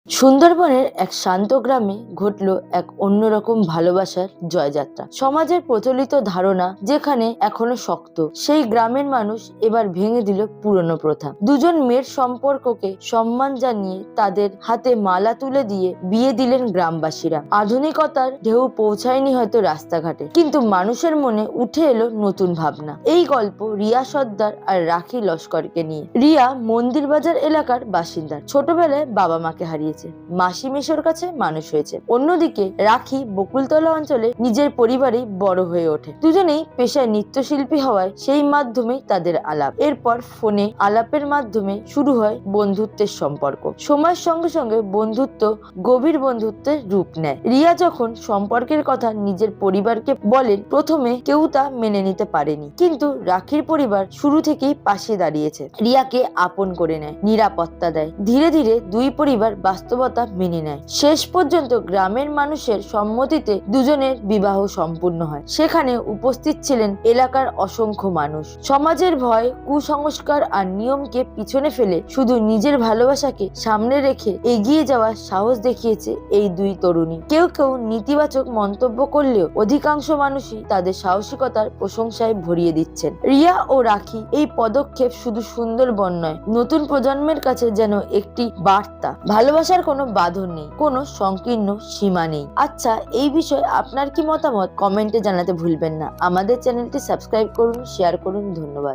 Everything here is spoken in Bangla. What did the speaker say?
সুন্দরবনের এক শান্ত গ্রামে ঘটল এক অন্যরকম ভালোবাসার জয়যাত্রা। সমাজের প্রচলিত ধারণা যেখানে এখনো শক্ত, সেই গ্রামের মানুষ এবার ভেঙে দিল পুরনো প্রথা। দুজন মেয়ের সম্পর্ককে সম্মান জানিয়ে তাদের হাতে মালা তুলে দিয়ে বিয়ে দিলেন গ্রামবাসীরা। আধুনিকতার ঢেউ পৌঁছায়নি হয়তো রাস্তাঘাটে, কিন্তু মানুষের মনে উঠে এলো নতুন ভাবনা। এই গল্প রিয়া সর্দার আর রাখি লস্করকে নিয়ে। রিয়া মন্দিরবাজার এলাকার বাসিন্দা, ছোটবেলায় বাবা মাকে হারিয়েছে, মাসি মেশোর কাছে মানুষ হয়েছে। অন্যদিকে রাখি বকুলতলা অঞ্চলে নিজের পরিবারেই বড় হয়ে ওঠে। দুজনেই পেশায় নৃত্যশিল্পী হওয়ায় সেই মাধ্যমেই তাদের আলাপ। এরপর ফোনে আলাপের মাধ্যমে শুরু হয় বন্ধুত্বের সম্পর্ক। সময়ের সঙ্গে সঙ্গে বন্ধুত্ব গভীর বন্ধুত্বের রূপ নেয়। রিয়া যখন সম্পর্কের কথা নিজের পরিবারকে বলেন, প্রথমে কেউ তা মেনে নিতে পারেনি, কিন্তু রাখির পরিবার শুরু থেকেই পাশে দাঁড়িয়েছে। রিয়াকে আপন করে নেয়, নিরাপত্তা দেয়। ধীরে ধীরে দুই পরিবার বাস্তবতা মেনে নেয়। শেষ পর্যন্ত গ্রামের মানুষের সম্মতিতে দুজনের বিবাহ সম্পূর্ণ হয়। সেখানে উপস্থিত ছিলেন এলাকার অসংখ্য মানুষ। সমাজের ভয়, কুসংস্কার আর নিয়মকে পিছনে ফেলে শুধু নিজের ভালোবাসাকে সামনে রেখে এগিয়ে যাওয়ার সাহস দেখিয়েছে এই দুই তরুণী। কেউ কেউ নেতিবাচক মন্তব্য করলেও অধিকাংশ মানুষই তাদের সাহসিকতার প্রশংসায় ভরিয়ে দিচ্ছেন। রিয়া ও রাখি এই পদক্ষেপ শুধু সুন্দরবন নয়, নতুন প্রজন্মের কাছে যেন একটি বার্তা। ভালোবাসার কোনো বাঁধন নেই, কোনো সংকীর্ণ সীমা নেই। আচ্ছা, এই বিষয়ে আপনার কি মতামত কমেন্টে জানাতে ভুলবেন না। আমাদের চ্যানেলটি সাবস্ক্রাইব করুন, শেয়ার করুন। ধন্যবাদ।